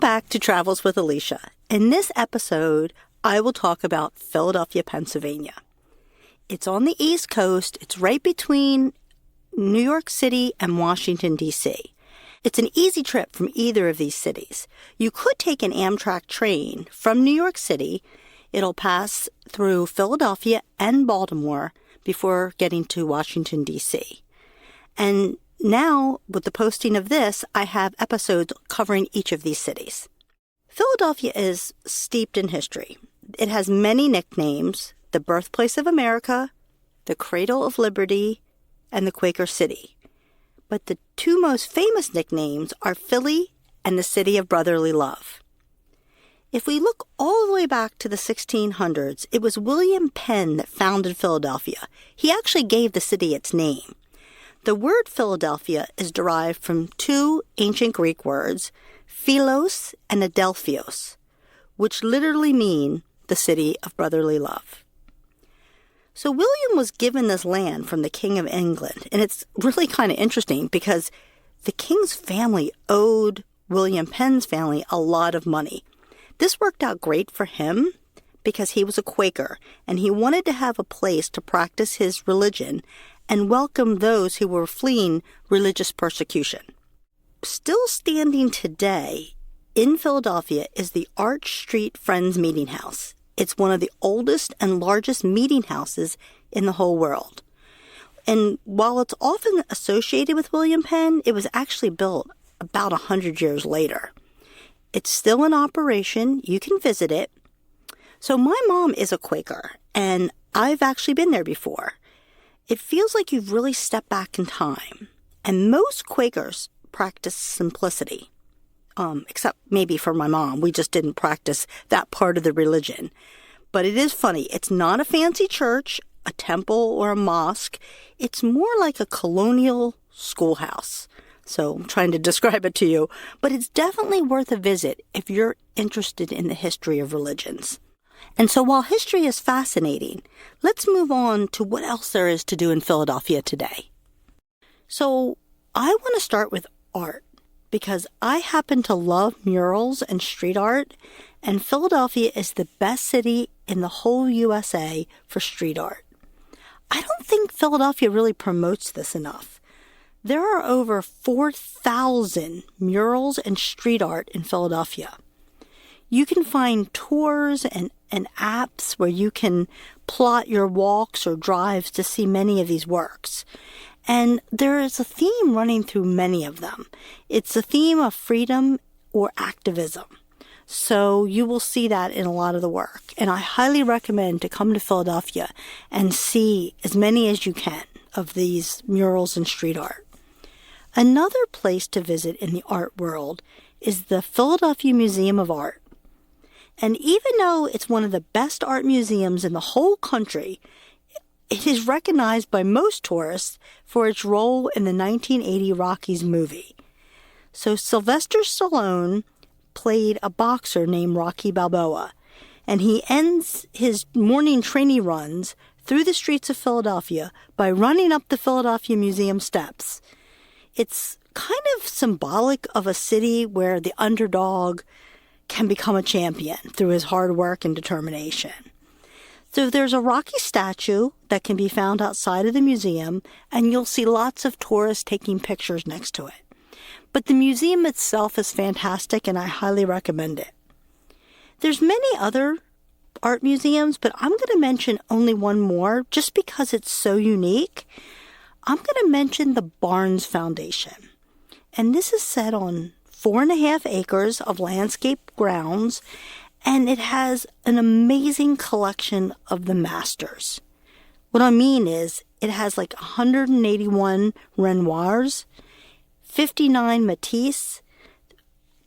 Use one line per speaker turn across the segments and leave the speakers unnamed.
back to Travels with Alicia. In this episode, I will talk about Philadelphia, Pennsylvania. It's on the East Coast. It's right between New York City and Washington, D.C. It's an easy trip from either of these cities. You could take an Amtrak train from New York City. It'll pass through Philadelphia and Baltimore before getting to Washington, D.C. And now, with the posting of this, I have episodes covering each of these cities. Philadelphia is steeped in history. It has many nicknames: the birthplace of America, the cradle of liberty, and the Quaker City. But the two most famous nicknames are Philly and the City of Brotherly Love. If we look all the way back to the 1600s, it was William Penn that founded Philadelphia. He actually gave the city its name. The word Philadelphia is derived from two ancient Greek words, philos and adelphios, which literally mean the city of brotherly love. So William was given this land from the King of England, and it's really kind of interesting because the king's family owed William Penn's family a lot of money. This worked out great for him because he was a Quaker, and he wanted to have a place to practice his religion and welcome those who were fleeing religious persecution. Still standing today in Philadelphia is the Arch Street Friends Meeting House. It's one of the oldest and largest meeting houses in the whole world. And while it's often associated with William Penn, it was actually built about 100 years later. It's still in operation. You can visit it. So my mom is a Quaker, and I've actually been there before. It feels like you've really stepped back in time. And most Quakers practice simplicity, except maybe for my mom. We just didn't practice that part of the religion. But it is funny. It's not a fancy church, a temple, or a mosque. It's more like a colonial schoolhouse. So I'm trying to describe it to you. But it's definitely worth a visit if you're interested in the history of religions. And so while history is fascinating, let's move on to what else there is to do in Philadelphia today. So I want to start with art because I happen to love murals and street art, and Philadelphia is the best city in the whole USA for street art. I don't think Philadelphia really promotes this enough. There are over 4,000 murals and street art in Philadelphia. You can find tours and apps where you can plot your walks or drives to see many of these works. And there is a theme running through many of them. It's a theme of freedom or activism. So you will see that in a lot of the work. And I highly recommend to come to Philadelphia and see as many as you can of these murals and street art. Another place to visit in the art world is the Philadelphia Museum of Art. And even though it's one of the best art museums in the whole country, it is recognized by most tourists for its role in the 1980 Rockies movie. So Sylvester Stallone played a boxer named Rocky Balboa, and he ends his morning trainee runs through the streets of Philadelphia by running up the Philadelphia Museum steps. It's kind of symbolic of a city where the underdog can become a champion through his hard work and determination. So there's a Rocky statue that can be found outside of the museum, and you'll see lots of tourists taking pictures next to it. But the museum itself is fantastic, and I highly recommend it. There's many other art museums, but I'm going to mention only one more just because it's so unique. I'm going to mention the Barnes Foundation. And this is set on 4.5 acres of landscape grounds, and it has an amazing collection of the masters. What I mean is it has like 181 Renoirs, 59 Matisse,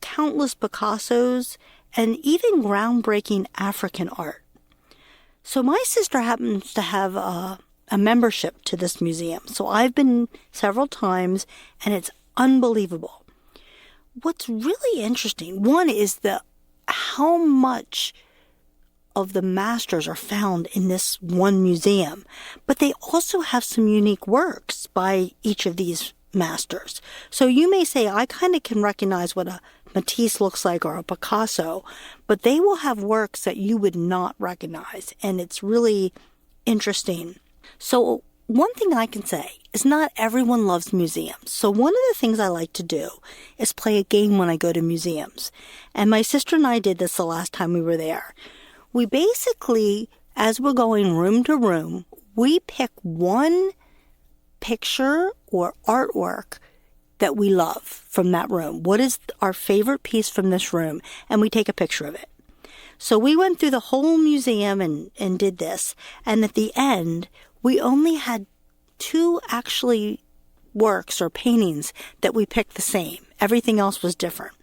countless Picassos, and even groundbreaking African art. So my sister happens to have a membership to this museum. So I've been several times, and it's unbelievable. What's really interesting, one is how much of the masters are found in this one museum, but they also have some unique works by each of these masters. So you may say, I kind of can recognize what a Matisse looks like or a Picasso, but they will have works that you would not recognize, and it's really interesting. So one thing I can say is not everyone loves museums. So one of the things I like to do is play a game when I go to museums. And my sister and I did this the last time we were there. We basically, as we're going room to room, we pick one picture or artwork that we love from that room. What is our favorite piece from this room? And we take a picture of it. So we went through the whole museum and did this. And at the end, we only had 2 actually works or paintings that we picked the same. Everything else was different.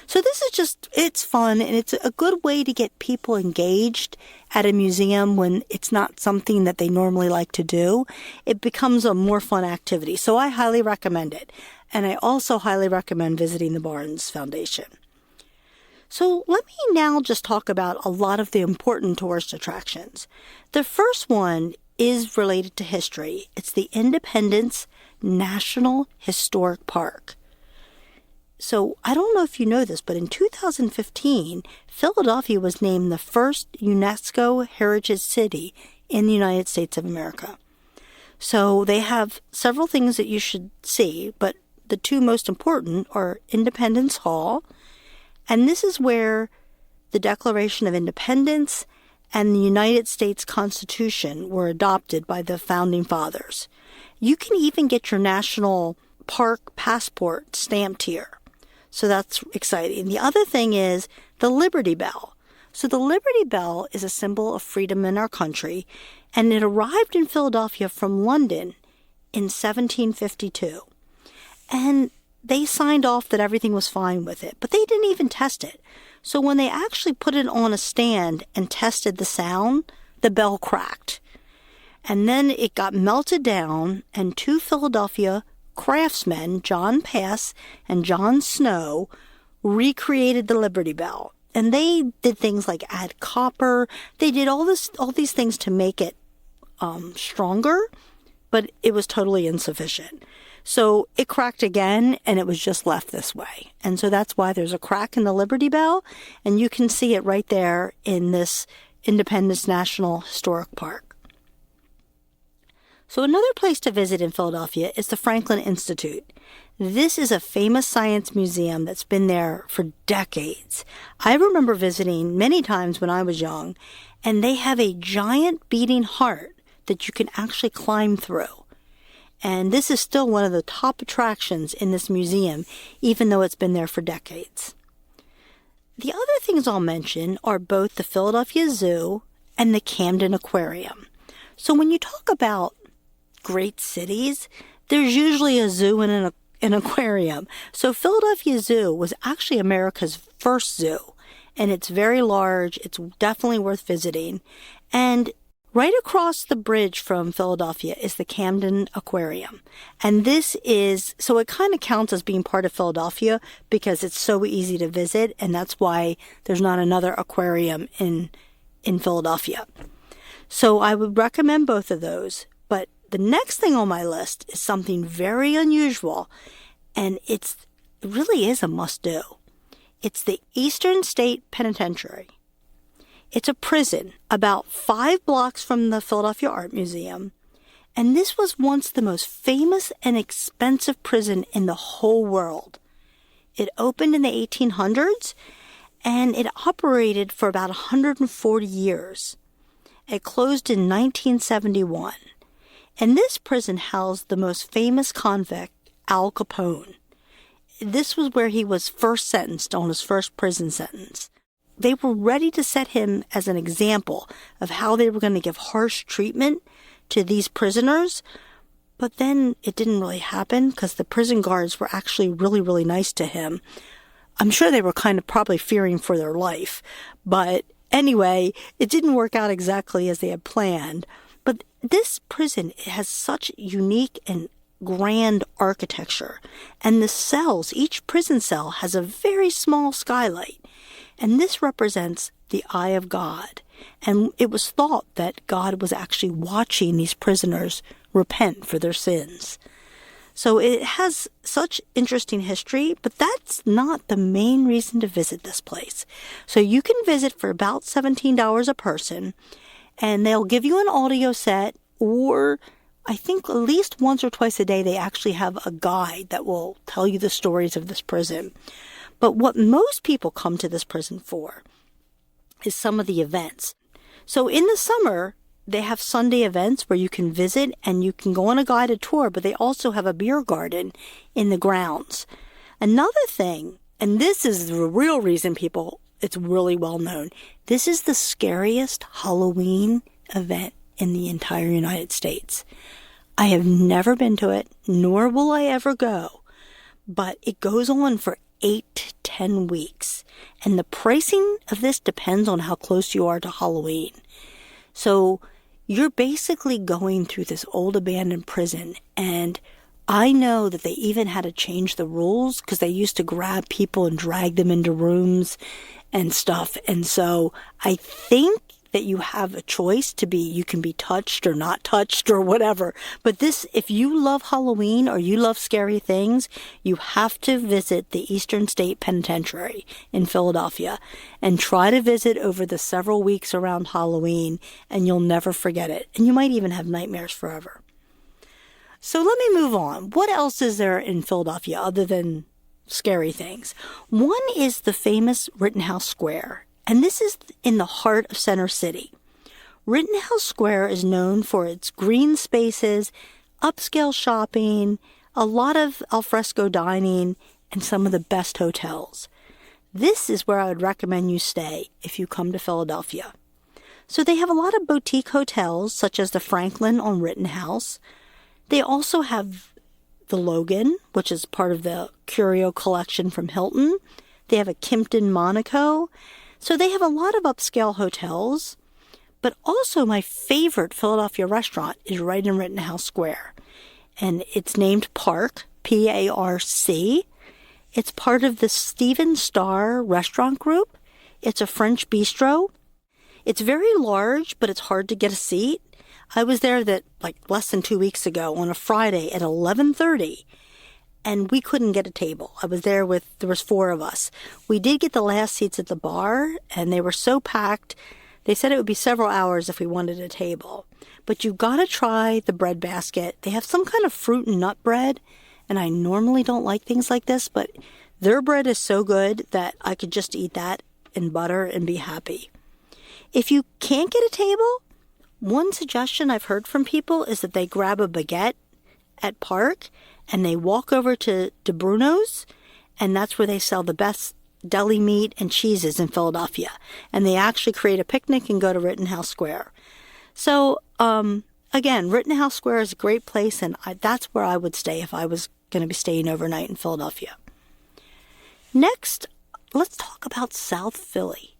So this is just, it's fun, and it's a good way to get people engaged at a museum when it's not something that they normally like to do. It becomes a more fun activity. So I highly recommend it. And I also highly recommend visiting the Barnes Foundation. So let me now just talk about a lot of the important tourist attractions. The first one is related to history. It's the Independence National Historic Park. So I don't know if you know this, but in 2015, Philadelphia was named the first UNESCO Heritage City in the United States of America. So they have several things that you should see, but the 2 most important are Independence Hall, and this is where the Declaration of Independence and the United States Constitution were adopted by the Founding Fathers. You can even get your national park passport stamped here. So that's exciting. The other thing is the Liberty Bell. So the Liberty Bell is a symbol of freedom in our country, and it arrived in Philadelphia from London in 1752. And they signed off that everything was fine with it, but they didn't even test it. So when they actually put it on a stand and tested the sound, the bell cracked. And then it got melted down, and 2 Philadelphia craftsmen, John Pass and John Snow, recreated the Liberty Bell. And they did things like add copper. They did all these things to make it stronger, but it was totally insufficient. So it cracked again, and it was just left this way. And so that's why there's a crack in the Liberty Bell, and you can see it right there in this Independence National Historic Park. So another place to visit in Philadelphia is the Franklin Institute. This is a famous science museum that's been there for decades. I remember visiting many times when I was young, and they have a giant beating heart that you can actually climb through. And this is still one of the top attractions in this museum, even though it's been there for decades. The other things I'll mention are both the Philadelphia Zoo and the Camden Aquarium. So when you talk about great cities, there's usually a zoo and an aquarium. So Philadelphia Zoo was actually America's first zoo, and it's very large. It's definitely worth visiting. And right across the bridge from Philadelphia is the Camden Aquarium. And this is, so it kind of counts as being part of Philadelphia because it's so easy to visit, and that's why there's not another aquarium in Philadelphia. So I would recommend both of those. But the next thing on my list is something very unusual, and it really is a must-do. It's the Eastern State Penitentiary. It's a prison about 5 blocks from the Philadelphia Art Museum, and this was once the most famous and expensive prison in the whole world. It opened in the 1800s, and it operated for about 140 years. It closed in 1971, and this prison housed the most famous convict, Al Capone. This was where he was first sentenced on his first prison sentence. They were ready to set him as an example of how they were going to give harsh treatment to these prisoners, but then it didn't really happen because the prison guards were actually really, really nice to him. I'm sure they were kind of probably fearing for their life, but anyway, it didn't work out exactly as they had planned. But this prison has such unique and grand architecture, and the cells, each prison cell has a very small skylight. And this represents the eye of God. And it was thought that God was actually watching these prisoners repent for their sins. So it has such interesting history, but that's not the main reason to visit this place. So you can visit for about $17 a person, and they'll give you an audio set, or I think at least once or twice a day they actually have a guide that will tell you the stories of this prison. But what most people come to this prison for is some of the events. So in the summer, they have Sunday events where you can visit and you can go on a guided tour, but they also have a beer garden in the grounds. Another thing, and this is the real reason it's really well known, this is the scariest Halloween event in the entire United States. I have never been to it, nor will I ever go, but it goes on for 8 to 10 weeks. And the pricing of this depends on how close you are to Halloween. So you're basically going through this old abandoned prison, and I know that they even had to change the rules because they used to grab people and drag them into rooms and stuff. And so I think that you have a choice you can be touched or not touched or whatever. But this, if you love Halloween or you love scary things, you have to visit the Eastern State Penitentiary in Philadelphia and try to visit over the several weeks around Halloween, and you'll never forget it. And you might even have nightmares forever. So let me move on. What else is there in Philadelphia other than scary things? One is the famous Rittenhouse Square. And this is in the heart of Center City. Rittenhouse Square is known for its green spaces, upscale shopping, a lot of alfresco dining, and some of the best hotels. This is where I would recommend you stay if you come to Philadelphia. So they have a lot of boutique hotels, such as the Franklin on Rittenhouse. They also have the Logan, which is part of the Curio collection from Hilton. They have a Kimpton Monaco. So they have a lot of upscale hotels, but also my favorite Philadelphia restaurant is right in Rittenhouse Square. And it's named Park, P-A-R-C. It's part of the Steven Starr restaurant group. It's a French bistro. It's very large, but it's hard to get a seat. I was there less than 2 weeks ago on a Friday at 11:30. And we couldn't get a table. There was 4 of us. We did get the last seats at the bar, and they were so packed. They said it would be several hours if we wanted a table. But you gotta try the bread basket. They have some kind of fruit and nut bread, and I normally don't like things like this, but their bread is so good that I could just eat that in butter and be happy. If you can't get a table, one suggestion I've heard from people is that they grab a baguette at Park and they walk over to Bruno's, and that's where they sell the best deli meat and cheeses in Philadelphia. And they actually create a picnic and go to Rittenhouse Square. So, again, Rittenhouse Square is a great place, and that's where I would stay if I was going to be staying overnight in Philadelphia. Next, let's talk about South Philly.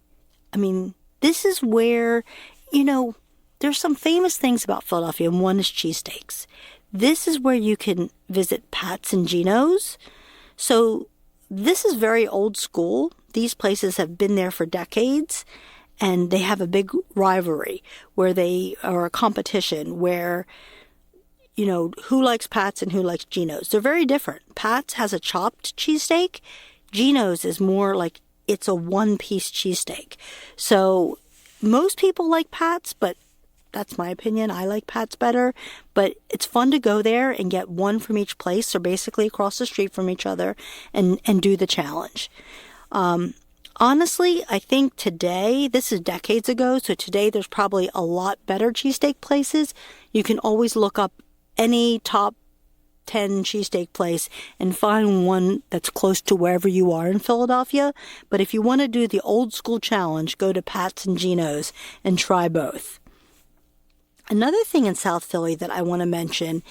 This is where, there's some famous things about Philadelphia, and one is cheesesteaks. This is where you can visit Pat's and Gino's. So this is very old school. These places have been there for decades, and they have a big rivalry or a competition where, who likes Pat's and who likes Gino's. They're very different. Pat's has a chopped cheesesteak. Gino's is more like it's a one-piece cheesesteak. So most people like Pat's, but that's my opinion. I like Pat's better, but it's fun to go there and get one from each place. So basically across the street from each other and do the challenge. Honestly, I think today, this is decades ago, so today there's probably a lot better cheesesteak places. You can always look up any top 10 cheesesteak place and find one that's close to wherever you are in Philadelphia. But if you want to do the old school challenge, go to Pat's and Gino's and try both. Another thing in South Philly that I want to mention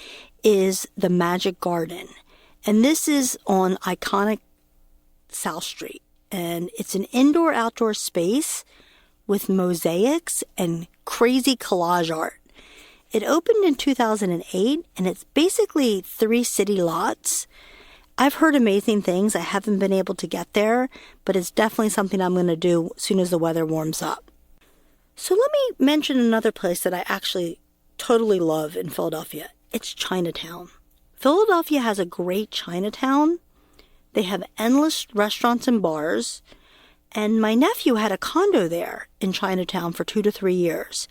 is the Magic Garden. And this is on iconic South Street. And it's an indoor-outdoor space with mosaics and crazy collage art. It opened in 2008, and it's basically 3 city lots. I've heard amazing things. I haven't been able to get there, but it's definitely something I'm going to do as soon as the weather warms up. So let me mention another place that I actually totally love in Philadelphia. It's Chinatown. Philadelphia has a great Chinatown. They have endless restaurants and bars. And my nephew had a condo there in Chinatown for 2 to 3 years.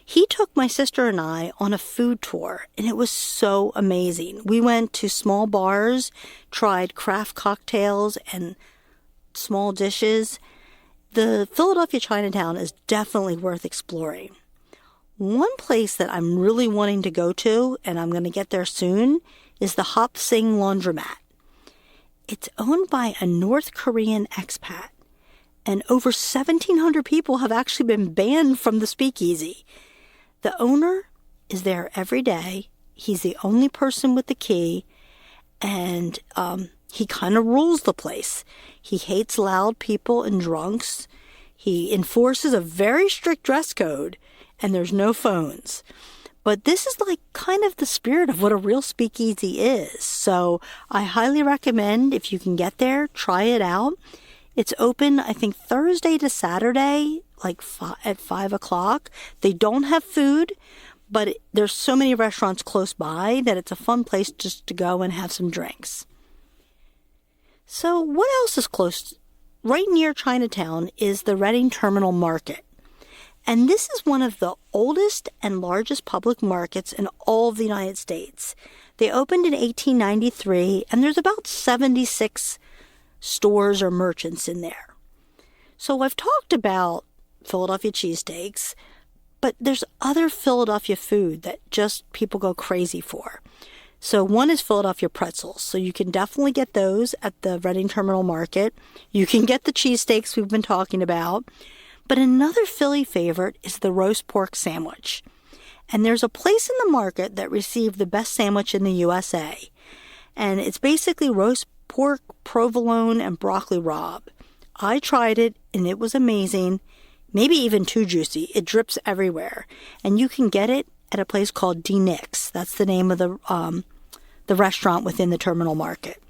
He took my sister and I on a food tour, and it was so amazing. We went to small bars, tried craft cocktails and small dishes. The Philadelphia Chinatown is definitely worth exploring. One place that I'm really wanting to go to, and I'm going to get there soon, is the Hop Sing Laundromat. It's owned by a North Korean expat, and over 1,700 people have actually been banned from the speakeasy. The owner is there every day. He's the only person with the key, and he kind of rules the place. He hates loud people and drunks. He enforces a very strict dress code, and there's no phones. But this is like kind of the spirit of what a real speakeasy is. So I highly recommend, if you can get there, try it out. It's open, I think, Thursday to Saturday, like at 5 o'clock. They don't have food, but there's so many restaurants close by that it's a fun place just to go and have some drinks. So what else is close? Right near Chinatown is the Reading Terminal Market. And this is one of the oldest and largest public markets in all of the United States. They opened in 1893, and there's about 76 stores or merchants in there. So I've talked about Philadelphia cheesesteaks, but there's other Philadelphia food that just people go crazy for. So one is Philadelphia pretzels. So you can definitely get those at the Reading Terminal Market. You can get the cheesesteaks we've been talking about. But another Philly favorite is the roast pork sandwich. And there's a place in the market that received the best sandwich in the USA. And it's basically roast pork, provolone, and broccoli rabe. I tried it, and it was amazing. Maybe even too juicy. It drips everywhere. And you can get it at a place called D. Nick's. That's the name of the restaurant within the terminal market.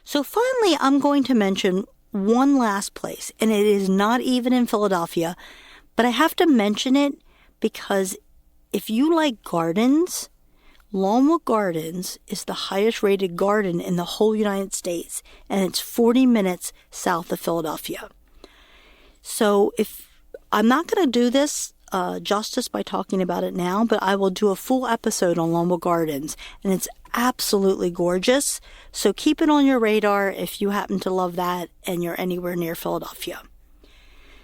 So finally, I'm going to mention one last place, and it is not even in Philadelphia, but I have to mention it because if you like gardens, Longwood Gardens is the highest rated garden in the whole United States, and it's 40 minutes south of Philadelphia. So I'm not going to do this justice by talking about it now, but I will do a full episode on Longwood Gardens, and it's absolutely gorgeous. So keep it on your radar if you happen to love that and you're anywhere near Philadelphia.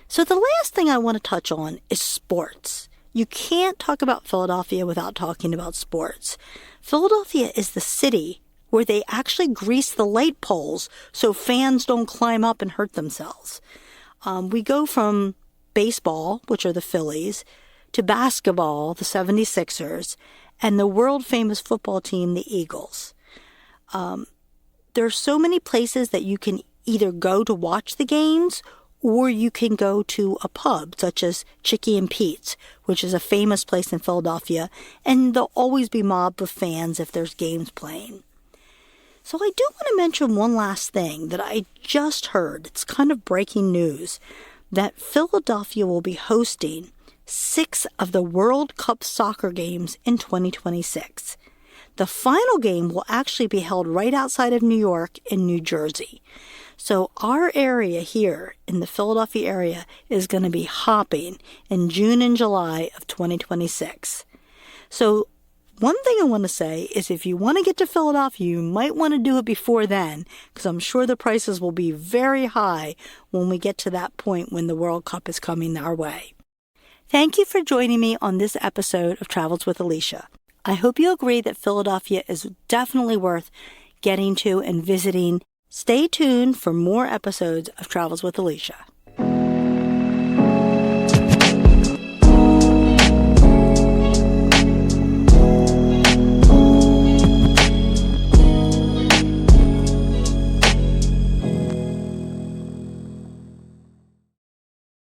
So the last thing I want to touch on is sports. You can't talk about Philadelphia without talking about sports. Philadelphia is the city where they actually grease the light poles so fans don't climb up and hurt themselves. We go from baseball, which are the Phillies, to basketball, the 76ers, and the world-famous football team, the Eagles. There are so many places that you can either go to watch the games or you can go to a pub, such as Chicky and Pete's, which is a famous place in Philadelphia, and there'll always be mob of fans if there's games playing. So I do want to mention one last thing that I just heard. It's kind of breaking news that Philadelphia will be hosting 6 of the World Cup soccer games in 2026. The final game will actually be held right outside of New York in New Jersey. So our area here in the Philadelphia area is going to be hopping in June and July of 2026. So one thing I want to say is if you want to get to Philadelphia, you might want to do it before then, because I'm sure the prices will be very high when we get to that point when the World Cup is coming our way. Thank you for joining me on this episode of Travels with Alicia. I hope you agree that Philadelphia is definitely worth getting to and visiting. Stay tuned for more episodes of Travels with Alicia.